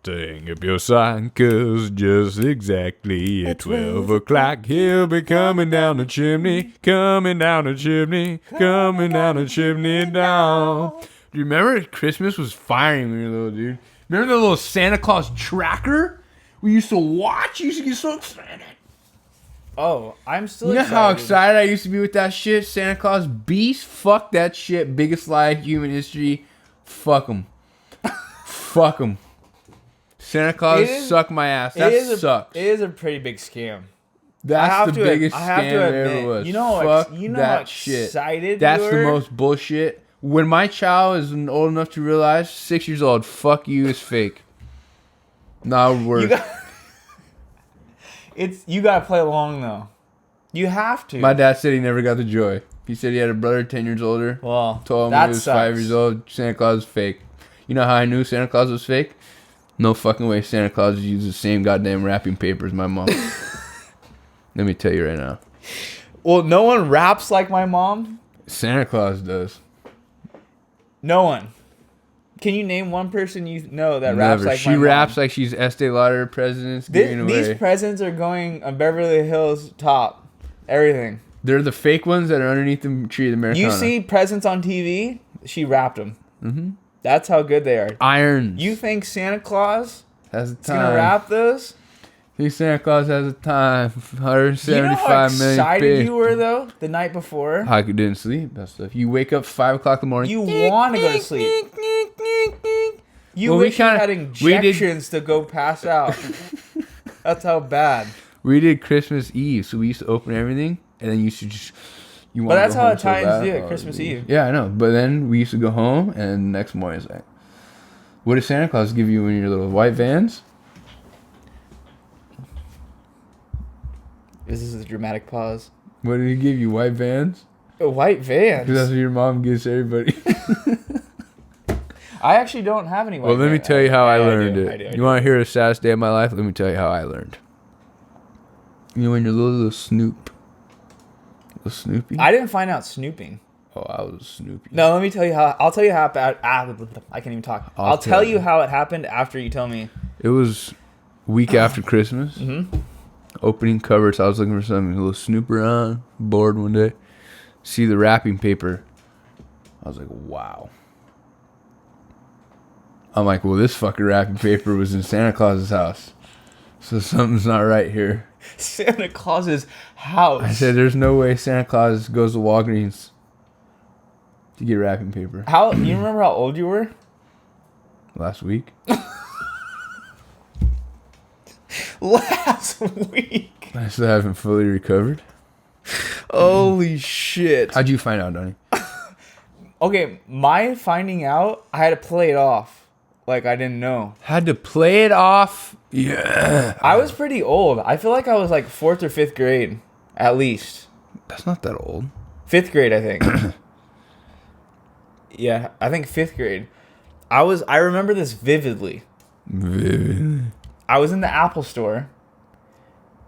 to hang up your sock. 'Cause just exactly at 12 o'clock, he'll be coming down the chimney. Coming down the chimney. Coming down the chimney down. Do you remember Christmas was firing when you were little, dude? Remember the little Santa Claus tracker we used to watch? You used to get so excited. Oh, I'm still excited. excited. You know how excited I used to be with that shit? Santa Claus Beast? Fuck that shit. Biggest lie in human history. Fuck them. Fuck them. Santa Claus suck my ass. That sucks. It is a pretty big scam. That's the biggest scam there ever was. You know, fuck you know that how shit. Excited That's you the were? most bullshit. When my child is old enough to realize, 6 years old, fuck you is fake. Not a word. You gotta play along though. You have to. My dad said he never got the joy. He said he had a brother 10 years older. Well, told him he was 5 years old. Santa Claus is fake. You know how I knew Santa Claus was fake? No fucking way Santa Claus uses the same goddamn wrapping paper as my mom. Let me tell you right now. Well, no one wraps like my mom. Santa Claus does. No one. Can you name one person you know that raps like she my mom? She raps like she's Estee Lauder presidents giving away. These presents are going on Beverly Hills top. Everything. They're the fake ones that are underneath the tree of Americana. You see presents on TV? She wrapped them. Mm-hmm. That's how good they are. Irons. You think Santa Claus has a time? Is gonna wrap those? Think Santa Claus has a time. 175 million. You know how excited big. You were though the night before. I didn't sleep. That stuff. You wake up 5 o'clock in the morning. You want to go to sleep. You wish you had injections to go pass out. That's how bad. We did Christmas Eve, so we used to open everything, and then you used to just. But that's how Italians do it, Christmas Eve. Yeah, I know. But then we used to go home, and the next morning it's like, what does Santa Claus give you in your little white vans? This is a dramatic pause. What did he give you? White vans? White vans? Because that's what your mom gives everybody. I actually don't have any white vans. Well, let me tell you how I learned it. You want to hear the saddest day of my life? Let me tell you how I learned. You know when you're little Snoop. Little Snoopy? I didn't find out snooping. Oh, I was Snoopy. No, let me tell you how. I'll tell you how. I can't even talk. I'll tell you how it happened after you tell me. It was week after Christmas. Mm-hmm. Opening cupboards. I was looking for something. A little snoop around. Bored one day. See the wrapping paper. I was like, wow. I'm like, well, this fucking wrapping paper was in Santa Claus's house. So something's not right here. Santa Claus's house? I said, there's no way Santa Claus goes to Walgreens to get wrapping paper. You remember how old you were? Last week. Last week. I still haven't fully recovered. Holy shit. How'd you find out, Donny? Okay, my finding out, I had to play it off. Like, I didn't know. Had to play it off? Yeah. I was pretty old. I feel like I was like 4th or 5th grade, at least. That's not that old. 5th grade, I think. Yeah, I think 5th grade. I remember this vividly. I was in the Apple store,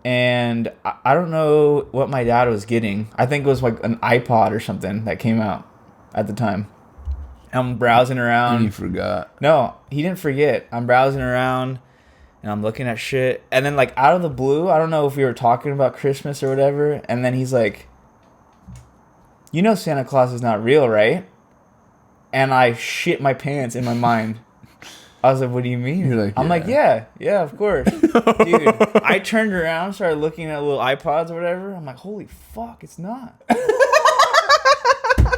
and I don't know what my dad was getting. I think it was like an iPod or something that came out at the time. I'm browsing around. He forgot. No, he didn't forget. I'm browsing around, and I'm looking at shit. And then, like, out of the blue, I don't know if we were talking about Christmas or whatever, and then he's like, you know Santa Claus is not real, right? And I shit my pants in my mind. I was like, what do you mean? You're like, I'm like, yeah, of course. Dude, I turned around, started looking at little iPods or whatever. I'm like, holy fuck, it's not.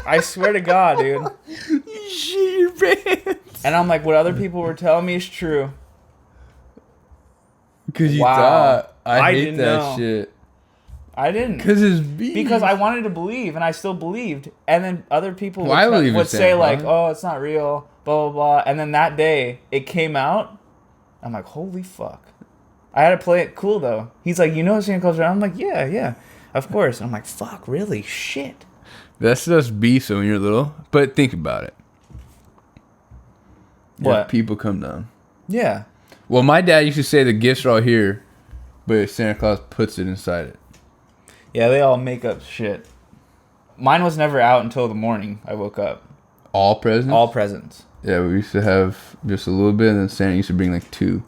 I swear to God, dude. You shit your pants. And I'm like, what other people were telling me is true. Because you thought, I hate didn't that know. shit. I didn't. Because I wanted to believe, and I still believed. And then other people would say, like, oh, it's not real, blah, blah, blah. And then that day, it came out. I'm like, holy fuck. I had to play it cool, though. He's like, you know Santa Claus? I'm like, yeah, of course. And I'm like, fuck, really? Shit. That's just beast when you're little. But think about it. What? People come down. Yeah. Well, my dad used to say the gifts are all here, but Santa Claus puts it inside it. Yeah, they all make up shit. Mine was never out until the morning I woke up. All presents? All presents. Yeah, we used to have just a little bit, and then Santa used to bring like 2.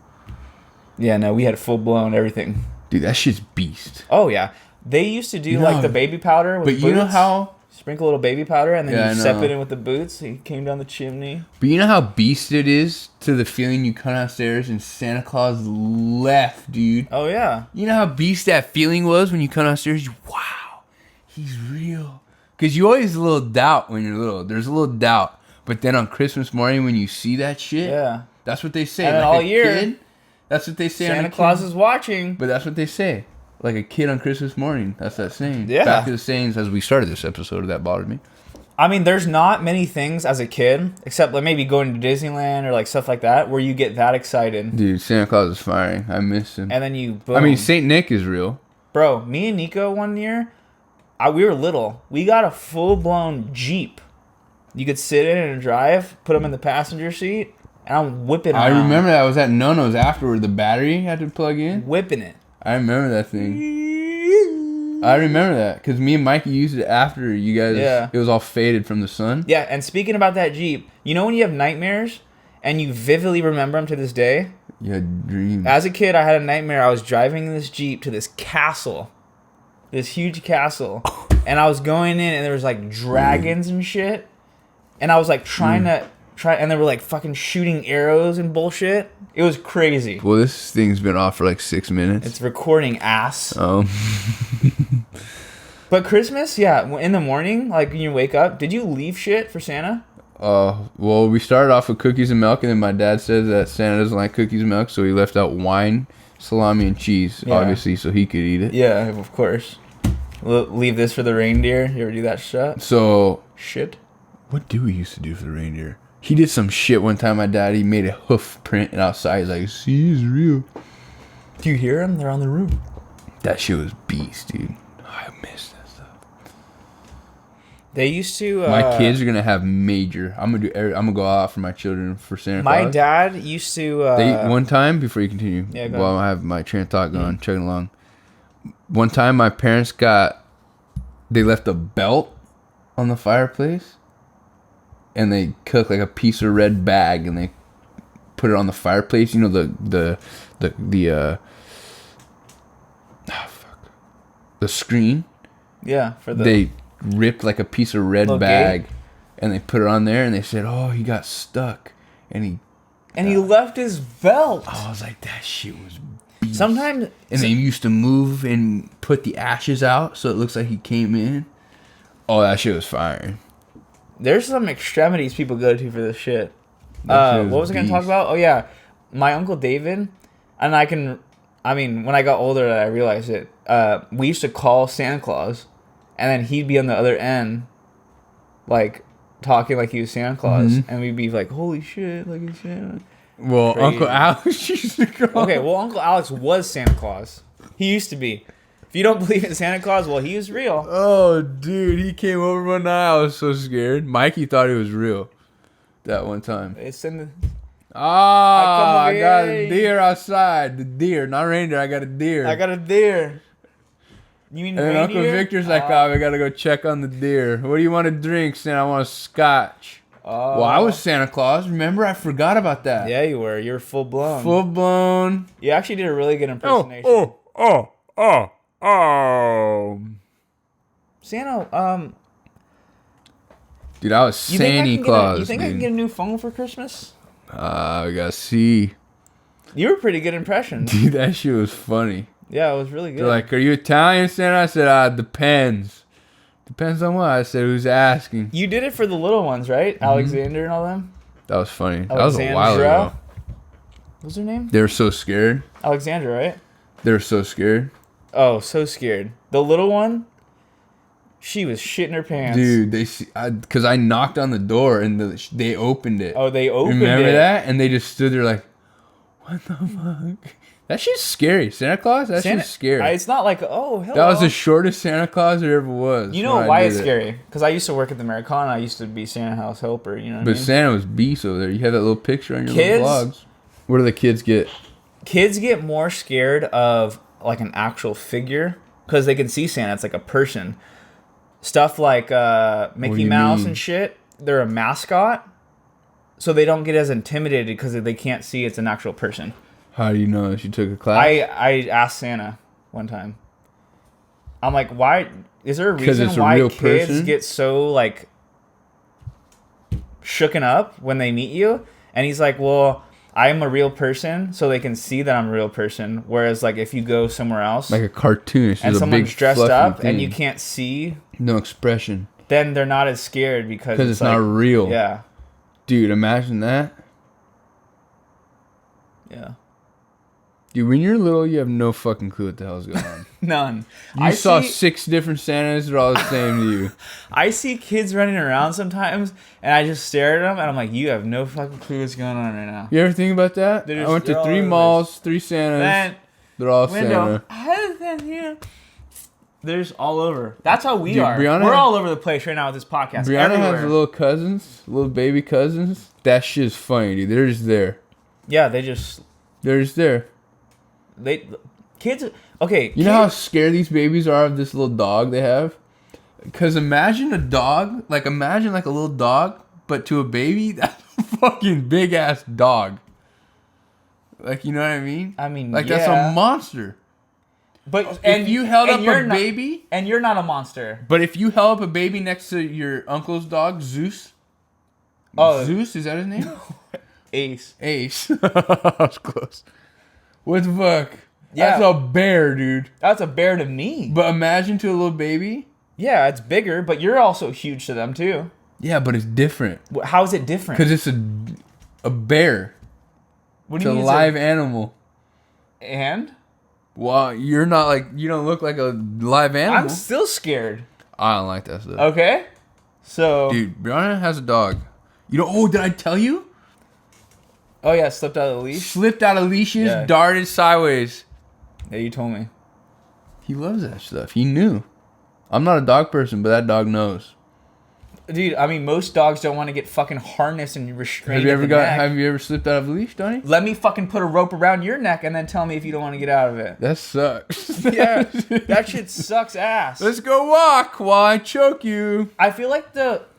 Yeah, no, we had full-blown everything. Dude, that shit's beast. Oh, yeah. They used to do, like, the baby powder with boots. But you know how... Sprinkle a little baby powder, and then you step it in with the boots. He came down the chimney. But you know how beast it is to the feeling you come downstairs and Santa Claus left, dude? Oh, yeah. You know how beast that feeling was when you come downstairs? Wow, he's real. Because you always a little doubt when you're little. There's a little doubt. But then on Christmas morning when you see that shit, that's what they say. And like all year, kid, that's what they say. Santa Claus is watching. But that's what they say. Like a kid on Christmas morning. That's that saying. Yeah. Back to the sayings as we started this episode. That bothered me. I mean, there's not many things as a kid, except like maybe going to Disneyland or like stuff like that, where you get that excited. Dude, Santa Claus is firing. I miss him. And then you, boom. I mean, Saint Nick is real. Bro, me and Nico one year, we were little. We got a full-blown Jeep. You could sit in and drive, put them in the passenger seat, and I'm whipping it. I remember that. I was at Nono's afterward. The battery had to plug in. Whipping it. I remember that thing. I remember that because me and Mikey used it after you guys. Yeah. It was all faded from the sun. Yeah, and speaking about that Jeep, you know when you have nightmares and you vividly remember them to this day? Yeah, dreams. As a kid, I had a nightmare. I was driving this Jeep to this castle, this huge castle, and I was going in and there was like dragons and shit, and I was like trying, and they were like fucking shooting arrows and bullshit. It was crazy. Well, this thing's been off for like 6 minutes. It's recording ass. Oh. But Christmas, yeah, in the morning, like when you wake up, did you leave shit for Santa? Well, we started off with cookies and milk, and then my dad said that Santa doesn't like cookies and milk, so he left out wine, salami, and cheese, obviously, so he could eat it. Yeah, of course. Leave this for the reindeer. You ever do that shit? So. Shit. What do we used to do for the reindeer? He did some shit one time, my dad. He made a hoof print and outside. He's like, see, he's real. Do you hear him? They're on the roof. That shit was beast, dude. I miss that stuff. They used to... my kids are going to have major... I'm gonna go out for my children for Santa Claus. My dad used to... one time, before you continue, while I have my train of thought going, chugging along. One time, my parents they left a belt on the fireplace. And they cook like a piece of red bag, and they put it on the fireplace. You know the screen. Yeah, they ripped like a piece of red bag, and they put it on there, and they said, "Oh, he got stuck," and he left his belt. Oh, I was like, that shit was beast. Sometimes, and they used to move and put the ashes out, so it looks like he came in. Oh, that shit was firing. There's some extremities people go to for this shit. What was I going to talk about? Oh, yeah. My Uncle David, and when I got older, I realized it. We used to call Santa Claus, and then he'd be on the other end, like, talking like he was Santa Claus, and we'd be like, holy shit, like he's Santa. Well, crazy. Uncle Alex used to call. Okay, well, Uncle Alex was Santa Claus. He used to be. If you don't believe in Santa Claus, well, he was real. Oh, dude, he came over one night. I was so scared. Mikey thought it was real that one time. It's in the... I got a deer outside. The deer, not reindeer. I got a deer. You mean and reindeer? Uncle Victor's like, oh, we got to go check on the deer. What do you want to drink, Santa? I want a scotch. Well, I was Santa Claus. Remember? I forgot about that. Yeah, you were. You were full blown. Full blown. You actually did a really good impersonation. Santa, dude, I was Santa Claus. You think I can get a new phone for Christmas? We gotta see. You were pretty good impression. Dude, that shit was funny. Yeah, it was really good. They're like, are you Italian, Santa? I said, depends. Depends on what? I said, who's asking? You did it for the little ones, right? Alexander and all them? That was funny. That was a while ago. What was her name? They were so scared. Alexandra, right? They were so scared. Oh, so scared. The little one, she was shitting her pants. Dude, because I knocked on the door and they opened it. Oh, they opened it. Remember that? And they just stood there like, what the fuck? That shit's scary. Santa Claus? That shit's scary. It's not like, oh, hello. That was the shortest Santa Claus there ever was. You know why it's scary? Because I used to work at the Americana. I used to be Santa house helper. You know what I mean? But Santa was beast over there. You had that little picture on your little vlogs. What do the kids get? Kids get more scared of like an actual figure because they can see Santa. It's like a person. Stuff like Mickey Mouse and shit. They're a mascot. So they don't get as intimidated because they can't see it's an actual person. How do you know if you took a class? I asked Santa one time. I'm like, why? Is there a reason why kids get so like shooken up when they meet you? And he's like, well, I'm a real person, so they can see that I'm a real person. Whereas like if you go somewhere else, like a cartoon, and someone's dressed up and you can't see no expression, then they're not as scared because it's like, not real. Yeah, dude, imagine that. Yeah. Dude, when you're little, you have no fucking clue what the hell's going on. None. You saw 6 different Santas, they're all the same to you. I see kids running around sometimes, and I just stare at them, and I'm like, you have no fucking clue what's going on right now. You ever think about that? I went to 3 malls, 3 Santas. They're all Santa. There's all over. That's how we are. We're all over the place right now with this podcast. Brianna has little cousins, little baby cousins. That shit's funny, dude. They're just there. Yeah, they're just there. Kids. Okay. You know how scared these babies are of this little dog they have? Because imagine a dog, imagine a little dog, but to a baby, that's a fucking big ass dog. Like, you know what I mean? I mean, that's a monster. But if you held up a baby, and you're not a monster. But if you held up a baby next to your uncle's dog, Zeus. Oh, Zeus, is that his name? Ace. That was close. What the fuck? Yeah. That's a bear, dude. That's a bear to me. But imagine to a little baby. Yeah, it's bigger, but you're also huge to them too. Yeah, but it's different. How is it different? Because it's a bear. What do you mean? It's a live animal. And? Well, you're not you don't look like a live animal. I'm still scared. I don't like that stuff. Okay. So. Dude, Brianna has a dog. Did I tell you? Oh, yeah, slipped out of the leash? Slipped out of leashes, darted sideways. Yeah, you told me. He loves that stuff. He knew. I'm not a dog person, but that dog knows. Dude, I mean, most dogs don't want to get fucking harnessed and restrained. Have you ever slipped out of a leash, Donny? Let me fucking put a rope around your neck and then tell me if you don't want to get out of it. That sucks. Yeah, that shit sucks ass. Let's go walk while I choke you. I feel like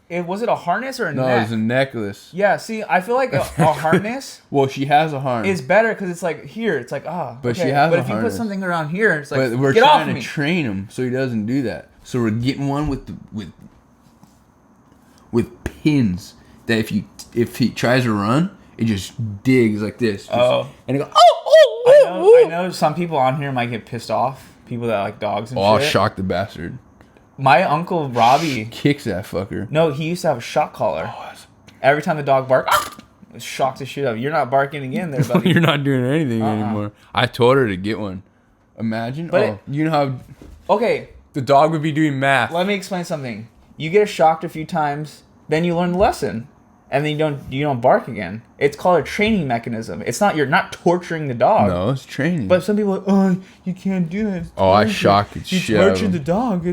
was it a harness or a neck? No, it was a necklace. Yeah, see, I feel like a harness. Well, she has a harness. Is better because it's like here. It's like But she has a harness. But if you put something around here, it's like but we're get trying off to train him so he doesn't do that. So we're getting one with pins that if he tries to run, it just digs like this. And it goes. I know some people on here might get pissed off. People that like dogs and shit. I'll shock the bastard. My uncle Robbie kicks that fucker. No, he used to have a shock collar. Every time the dog barked, it shocked the shit out of you. You're not barking again there, buddy. You're not doing anything anymore. I told her to get one. Imagine. You know how... Okay. The dog would be doing math. Let me explain something. You get shocked a few times, then you learn the lesson. And then you don't bark again. It's called a training mechanism. You're not torturing the dog. No, it's training. But some people are like, oh, you can't do it. I shock the shit out of him. You tortured the dog.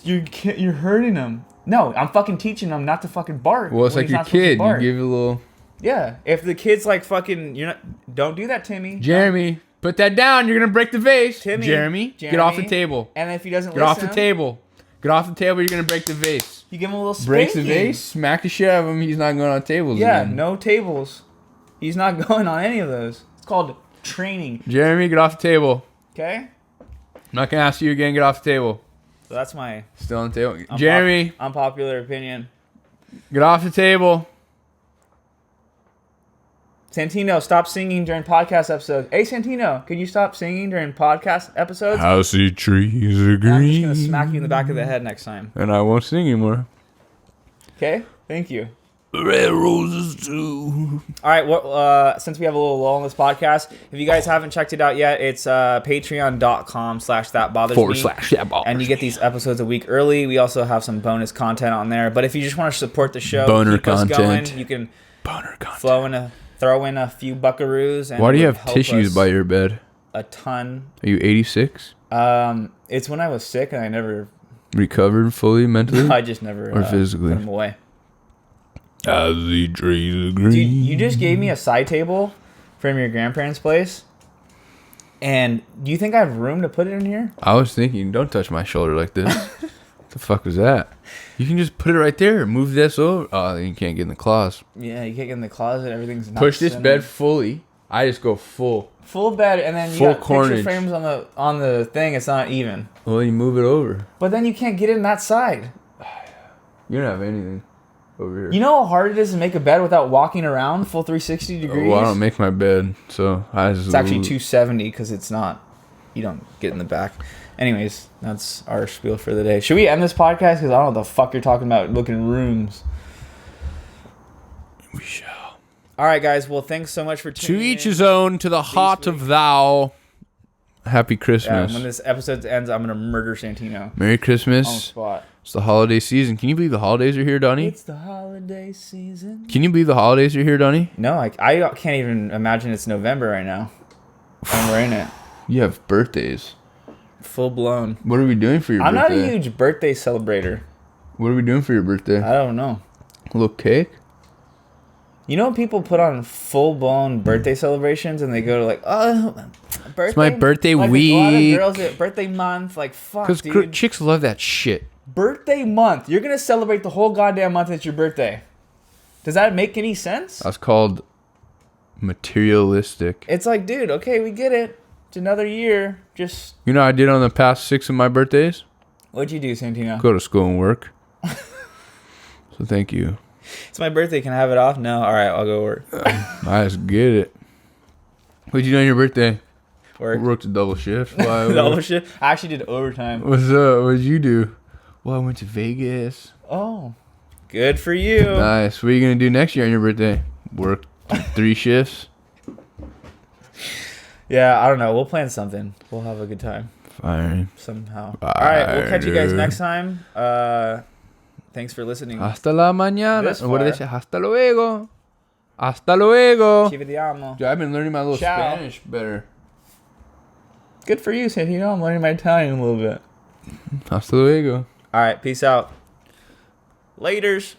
You're hurting him. No, I'm fucking teaching him not to fucking bark. Well, it's like your kid. You give it a little. Yeah, if the kid's like fucking, don't do that, Timmy. Jeremy, put that down. You're gonna break the vase. Jeremy, get off the table. And if he doesn't get off the table. Get off the table. You're gonna break the vase. You give him a little spanking. Breaks the vase. Smack the shit out of him. He's not going on tables. Yeah, again. No tables. He's not going on any of those. It's called training. Jeremy, get off the table. Okay. I'm not gonna ask you again. Get off the table. So that's my... Still on the table. Jeremy. Unpopular opinion. Get off the table. Santino, stop singing during podcast episodes. Hey, Santino, can you stop singing during podcast episodes? I see trees are green. I'm just going to smack you in the back of the head next time. And I won't sing anymore. Okay? Thank you. Red roses too. All right, well, since we have a little lull on this podcast, if you guys haven't checked it out yet, it's patreon.com/thatbothersme. And you get these episodes a week early. We also have some bonus content on there. But if you just want to support the show, Boner keep us content. going, you can Boner content. throw in a few buckaroos. And why do you have tissues by your bed? A ton. Are you 86? It's when I was sick and I never... Recovered fully mentally? I just never or physically? Put them away. As the trees agree. Dude, you just gave me a side table from your grandparents' place. And do you think I have room to put it in here? I was thinking, don't touch my shoulder like this. What the fuck was that? You can just put it right there. Move this over. Oh, you can't get in the closet. Yeah, you can't get in the closet. Everything's not push this bed fully. I just go full bed, and then you full got cornage. picture frames on the thing. It's not even. Well, you move it over. But then you can't get in that side. You don't have anything over here. You know how hard it is to make a bed without walking around full 360 degrees? Well, I don't make my bed, so I just... It's actually 270 because it's not... You don't get in the back. Anyways, that's our spiel for the day. Should we end this podcast? Because I don't know what the fuck you're talking about looking rooms. We shall. All right, guys. Well, thanks so much for tuning in. To each his own, to the heart of thou. Happy Christmas. Yeah, when this episode ends, I'm going to murder Santino. Merry Christmas. On the spot. It's the holiday season. Can you believe the holidays are here, Donny? It's the holiday season. Can you believe the holidays are here, Donny? No, I can't even imagine it's November right now. And we're in it. You have birthdays. Full blown. What are we doing for your birthday? I'm not a huge birthday celebrator. What are we doing for your birthday? I don't know. A little cake? You know, people put on full-blown birthday celebrations and they go to like, oh, birthday. It's my birthday like week. A lot of girls get birthday month. Like, fuck, dude. Because chicks love that shit. Birthday month. You're going to celebrate the whole goddamn month. It's your birthday. Does that make any sense? That's called materialistic. It's like, dude, okay, we get it. It's another year. Just... You know what I did on the past 6 of my birthdays? What'd you do, Santino? Go to school and work. So thank you. It's my birthday. Can I have it off? No? All right, I'll go work. I just get it. What'd you do on your birthday? Work. Worked a double shift. Double shift? I actually did overtime. What's up? What'd you do? Well, I went to Vegas. Oh. Good for you. Nice. What are you going to do next year on your birthday? Work 3 shifts? Yeah, I don't know. We'll plan something. We'll have a good time. Fine. Somehow. Fine. All right, we'll catch you guys next time. Thanks for listening. Hasta la mañana. What do they say? Hasta luego. Hasta luego. Ci vediamo. Dude, I've been learning my little Ciao. Spanish better. Good for you, Santino. I'm learning my Italian a little bit. Hasta luego. All right, peace out. Laters.